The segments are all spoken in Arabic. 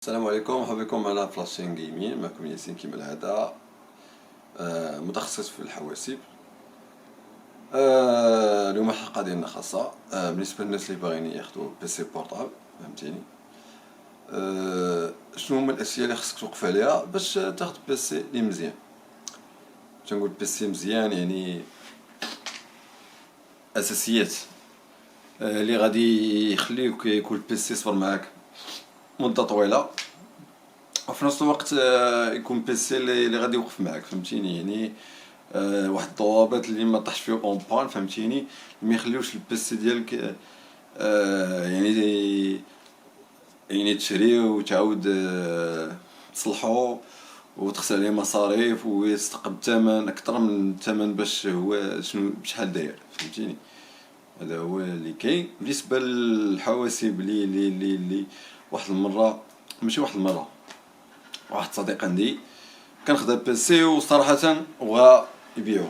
السلام عليكم، مرحبا بكم على فلاشين جيمين. معكم ياسين كيما العادة، متخصص في الحواسيب. اليوم الحلقة ديالنا خاصة بالنسبة للناس اللي باغيين ياخدو بيسي بورطابل، فهمتيني. شنو هما الأشياء اللي خصك توقف عليها باش تاخد بيسي اللي مزيان. تنقول بيسي مزيان يعني أساسيات اللي غادي يخليوك يكون البيسي يصبر معاك مدة طويلة، وفي نفس الوقت يكون بيسي اللي غادي يوقف معاك، فهمتيني. يعني واحد الضوابط اللي ما طيحش فيه اون بان، فهمتيني، ما يخليوش البيسي ديالك يعني تشريه وتعاود تصلحو وتخسر عليه مصاريف ويستقب الثمن اكثر من الثمن باش هو شنو بشحال داير، فهمتيني. هذا هو اللي كاين بالنسبه للحواسيب اللي واحد المره، ماشي واحد المره، واحد صديق عندي كان خدا بيسي وصراحة بغا يبيعو،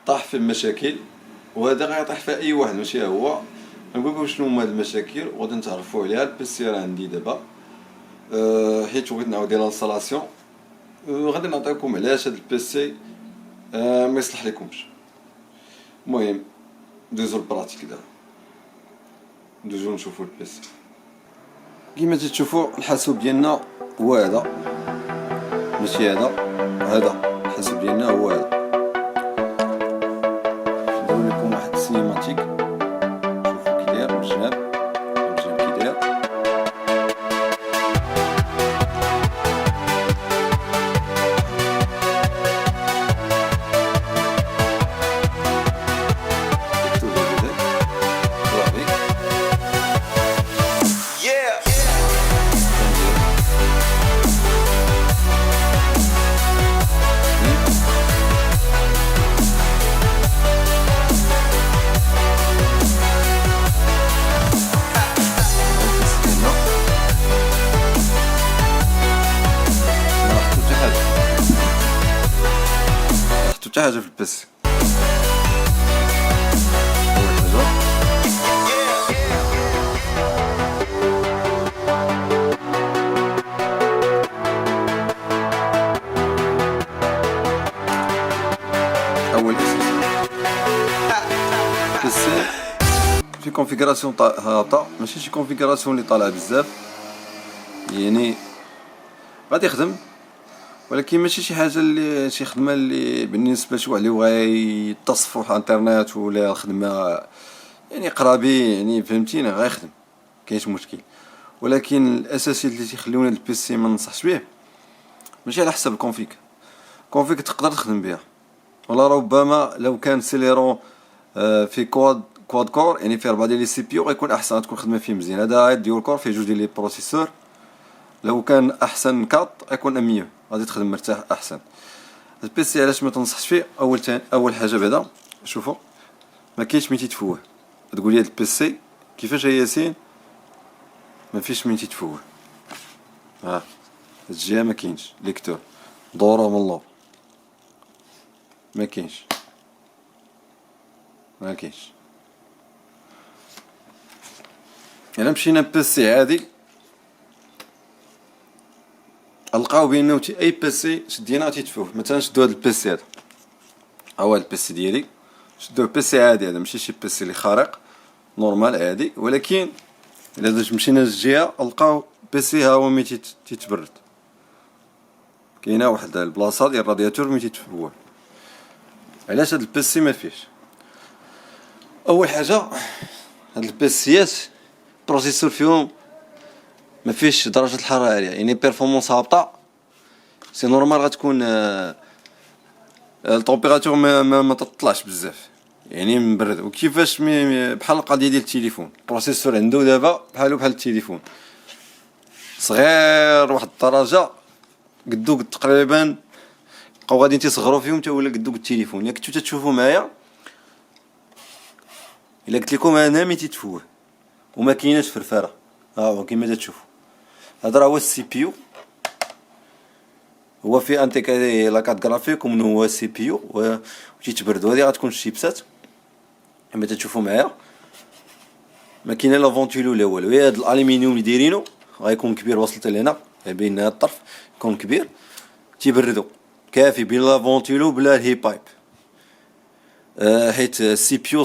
طاح في المشاكل، وهذا غيطيح في اي واحد ماشي هو. نقولكم شنو هما هاد المشاكل وغادي نتعرفوا عليها. البيسي راه عندي دابا حيت بغيت نعاود دير انستالاسيون، غادي نعطيكم علاش هاد البيسي ما يصلح لكمش. المهم ندوزو للبراتيك دابا، ندوزو نشوفو البيسي. كيما تشوفوا الحاسوب ديالنا هو هذا، ماشي هذا الحاسوب ديالنا هو هذا. ندير لكم واحد السينماتيك، شوفوا كي داير من الجناب، كي داير. حتى حاجة في البيسي. أول أساس البيسي في كونفيغوراسيون هابطة، ماشي شي كونفيغوراسيون اللي طالعة بزاف، يعني غادي يخدم، ولكن ماشي شي حاجه اللي شي خدمه اللي بالنسبه لشي واحد اللي بغا يتصفح الانترنت ولا خدمه يعني قرابي، يعني فهمتيني، غيخدم كاينش مشكل. ولكن الاساسيات اللي تيخليونا البيسي ما ننصحش به ماشي على حسب الكونفيك تقدر تخدم بها، ولا ربما لو كان سيليرون في كواد كور، يعني في 4 ديال لي سي بي يو، غيكون احسن، تكون خدمه فيه مزيان. هذا ديول كور فيه 2 ديال لي بروسيسور، لو كان احسن كات يكون امية غادي تخدم مرتاح احسن. البيسي علاش ما تنصحش فيه؟ اول حاجه بعدا شوفوا ما كاينش مين تيتفوه. تقول لي البيسي كيفاش يا ياسين ما فيش مين تيتفوه؟ هاد الجهه ما كاينش ليكتور، دوره من اللور ما كاينش. الا مشينا بيسي عادي لقاو بانه اي بيسي شدينا تيتفوه. مثلا شدو هاد البيسي هذا، هو البيسي ديالي، شدوه بيسي عادي، هذا ماشي شي بيسي اللي خارق، نورمال عادي. ولكن الا مشينا للجهه لقاو بيسي ها هو مي تيتبرد، كاينه واحد البلاصه ديال الرادياتور مي تيتفوه. علاش هاد البيسي ما فيهش؟ اول حاجه هاد البيسيات البروسيسور فيهم ما فيش درجه الحراره عاليه، يعني بيرفورمانس هابطه، سي نورمال غتكون التمبيراتور ما تطلعش بزاف، يعني مبرد. وكيفاش بحال القضيه ديال التليفون، البروسيسور عنده دابا بحال التليفون صغير واحد الدرجه، قدو تقريبا بقاو غادي تصغروا فيهم حتى ولا قدو التليفون. ياك كنتو تشوفوا معايا، الا قلت لكم انا مي تيتفوه وما كايناش فرفره، هو كيما تشوفوا. هذا راه هو السي بي يو، هو في انتيكالي لاكارت جرافيك ومن هو سي بي يو وتيتبرد. هذه غتكون الشيبسات كما تشوفوا معايا، ما كاينه لا فونتيلو لا والو، هي هاد الالومنيوم اللي دايرينو غيكون كبير، وصلت لهنا بين هاد الطرف يكون كبير تيبردو كافي بلا فونتيلو بلا الهي بايب. حيت السي بيو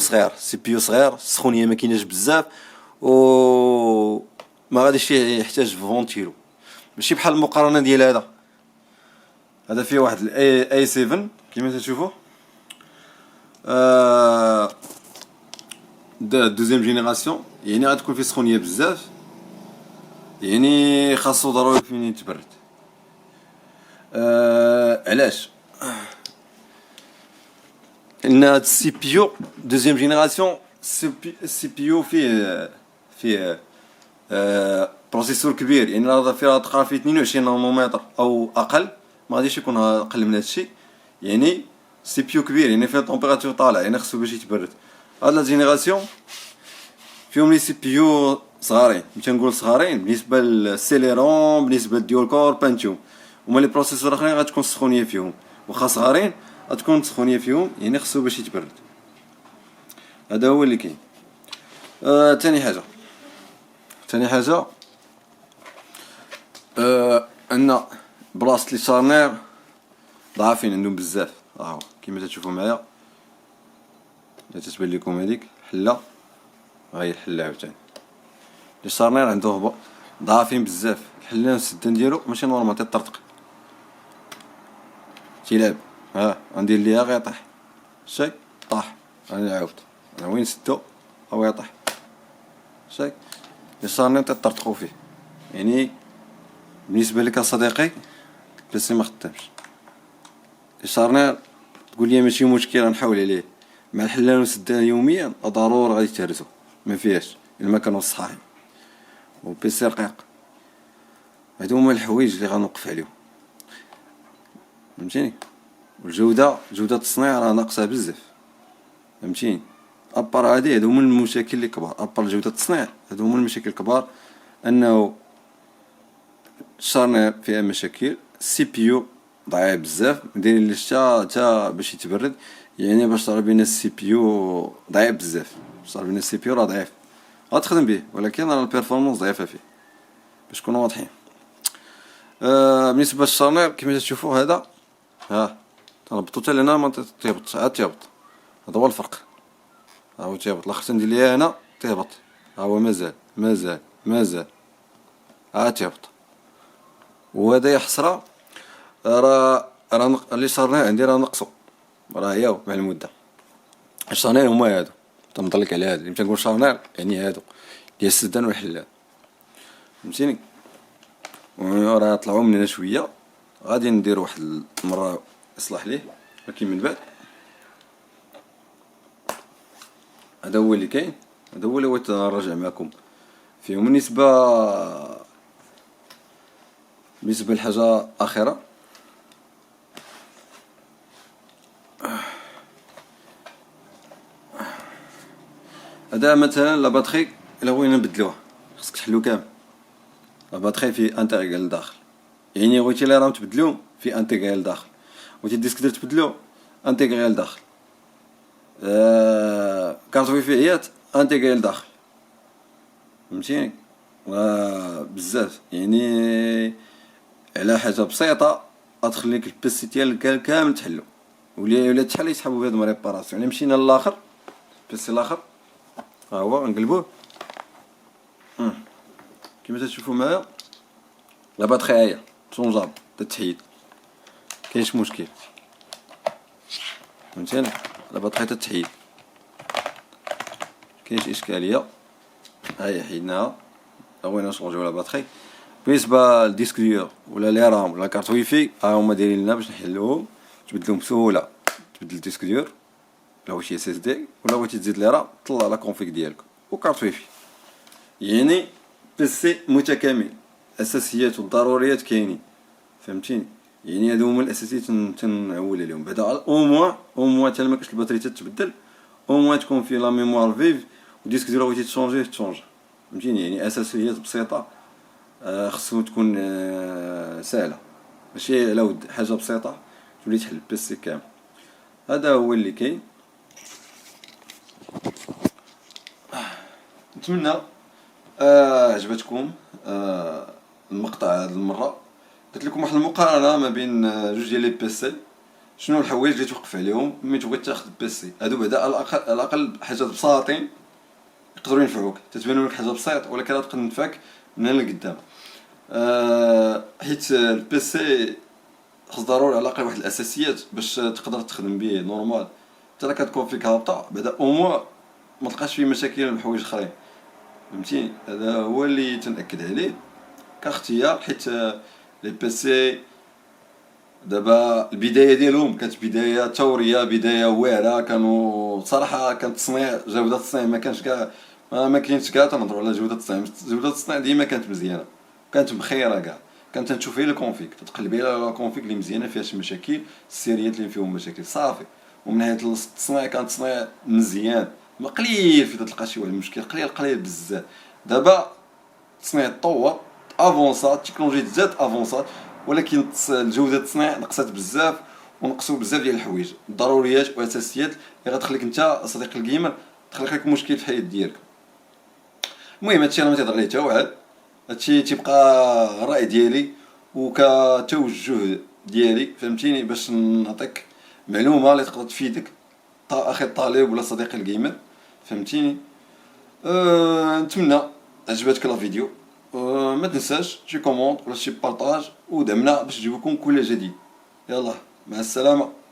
صغير، السخونيه ما كايناش بزاف و ما غاديش يحتاج فونتيلو، ماشي بحال المقارنه ديال هذا فيه واحد الاي 7 كيما تشوفوا دوزيام جينيراسيون، يعني غتكون فيه سخونيه بزاف، يعني خاصو ضروري فين يتبرد. علاش؟ لان هاد السي بي يو دوزيام جينيراسيون السي بي يو فيه بروسيسور كبير، يعني راه فيه تقرا فيه 22 نانومتر او اقل، ما غاديش يكون اقل من هادشي، يعني سي بي يو كبير، يعني فيه طومبيراتور طالع، يعني خصو باش يتبرد. هاد لا جينيراسيون فيهم لي سي بي يو صغارين، ملي تنقول صغارين بالنسبه للسيليرون، بالنسبه لديول كور بانتيوم، هما لي بروسيسور الاخرين غتكون السخونيه فيهم واخا صغارين غتكون السخونيه فيهم، يعني خصو باش يتبرد. هذا هو اللي كاين. ثاني حاجه ان بلاصه لي شارنير ضعافين عندهم بزاف، كيما تشوفوا معايا تتبان لكم هذيك حله، هاي الحله عاوتاني لي شارنير عندهم ضعافين بزاف، الحله والسدان ديالو ماشي نورمال، تيطرطق تيلعب. غندير ليها غيطيح شاي طاح، انا عاود انا وين سدو هو يطيح شاي. لي شارنير تيطرطقوا فيه، يعني بالنسبه لك اصديقي البيسي ما خدامش. لي شارنير تقول لي ماشي مشكل نحاول عليه، مع الحلال والسدان يوميا ضروري غادي تهرسو، ما فيهاش الا ما كانوا صحاحين. وبيسي رقيق، هادو هما الحوايج اللي غنوقف عليهم، فهمتيني. والجوده، جوده التصنيع راه ناقصه بزاف، فهمتيني. ابار هادي هادو هما المشاكل اللي كبار، ابار جوده التصنيع هادو هما المشاكل الكبار، انه الشارنير فيها مشاكل، السي بي يو ضعيف بزاف، مدايرين ليه حتى باش يتبرد، يعني باش تعرف بان السي بي يو ضعيف بزاف، باش تعرف بان السي بي يو راه ضعيف، غتخدم به ولكن راه البيرفورمانس ضعيفه فيه، باش نكونوا واضحين. بالنسبه للشارنير كيما تشوفوا هذا تنهبطو حتى لهنا ما تيهبط، عاد تيهبط، هذا هو الفرق، ها هو تيهبط. الاخر تندير ليها هنا تيهبط، ها هو مازال عاد تيهبط. وهذا يا حسره، راه اللي شارنير عندي راه نقصو، راه ياو مع المده. الشارنير هما هادو، تنضلك على هادو اللي تنقول شارنير يعني هادو ديال السدان والحلال، فهمتيني. وراه طلعوا من هنا شويه، غادي ندير واحد المره اصلاح ليه، ولكن من بعد هذا هو اللي كاين، هذا هو اللي بغيت نراجع معكم فيه. بالنسبه لحاجه اخيره، هذا مثلا لا باتري الا بغينا نبدلوها خصك تحلو كامل، لا باتري فيه انتيغرال لداخل، يعني بغيتي لي راه تبدلو في انتيغرال لداخل، بغيتي الديسك دير تبدلو انتيغرال لداخل، كارت ويفيات انتيغرال لداخل، فهمتيني. بزاف يعني على حاجه بسيطه غتخليك البيسي ديالك كامل تحلو، ولا تحل يسحبوا بهاد ريباراسيون. يعني مشينا للاخر البيسي الاخر، ها هو نقلبوه كيما تشوفوا معايا، لا باتري هي تونجاب تتحيد، كاينش مشكل، فهمتيني. لا باتري تتحيد كاينش اشكاليه، هاهي حيدناها، بغينا نشونجيو لا باتري. بالنسبه للديسك ديور ولا لي رام ولا كارت ويفي، ها هما دايرين لنا باش نحلوهم تبدلهم بسهوله. تبدل الديسك ديور ولا شي اس اس دي، ولا بغيتي تزيد لي رام طلع لا كونفيك ديالك وكارت ويفي، يعني بيسي متكامل، اساسيات والضروريات كاينين، فهمتيني. يعني هادو هما الاساسيات تنعول عليهم. بعدا او موان حتى ما كاش الباتري تتبدل، او موان تكون فيه لا ميموار فيف، وديسك ديالو بغيتي تشونجيه تشونج، فهمتيني. يعني اساسيات بسيطه، خصو تكون سهله، ماشي على ود حاجه بسيطه تولي تحل البيسي كامل. هذا هو اللي كاين. نتمنى عجبتكم المقطع هاد المره درت لكم واحد المقارنه ما بين جوج ديال لي بيسي. شنو الحوايج اللي توقف عليهم ملي تبغي تاخذ بيسي؟ هادو بعدا على الاقل حاجات بساطين يقدروا ينفعوك، تتبانوا لك حاجه بسيط ولكن غتبقى تنفعك من هنا لقدام. حيت البيسي خص ضروري على الاقل واحد الاساسيات باش تقدر تخدم به نورمال. حتى الا كتكون فيك هابطه بعدا او موا ما تلقاش فيه مشاكل بحوايج اخرين، فهمتي؟ هذا هو اللي تنأكد عليه كاختيار. حيت لي بيسي دابا البدايه ديالهم كانت بدايه ثوريه، بدايه واعره. كانوا صراحه كان التصنيع، جوده التصنيع ما كانش كاع، ما كاينش كاع تنهضروا على جوده التصنيع. جوده التصنيع ديما كانت مزيانه، كانت مخيره كاع. كانت تنشوف غير الكونفيك، تتقلبي على الكونفيك اللي مزيانه فيها شي مشاكل، السيريات اللي فيهم مشاكل صافي. ومن ناحيه التصنيع كان تصنيع مزيان، ما قليل فين تلقى شي واحد المشكل، قليل بزاف. دابا التصنيع تطور، افونسات التكنولوجيا تزاد افونسات، ولكن الجوده التصنيع نقصات بزاف، ونقصوا بزاف ديال الحوايج ضروريات واساسيات اللي غتخليك انت صديق الجيمر تخلق لك مشكل في الحياه ديالك. المهم هادشي انا ما تيهضر عليه حتى واحد، هادشي تيبقى الراي ديالي وكتوجه ديالي، فهمتيني؟ باش نعطيك معلومه اللي تقدر تفيدك اخي الطالب ولا صديقي الجيمر، فهمتيني؟ نتمنى عجبتك لا فيديو. ما تنساش شي كومونت ولا شي بارطاج ودعمنا باش نجيبوكم كل جديد. يلا مع السلامه.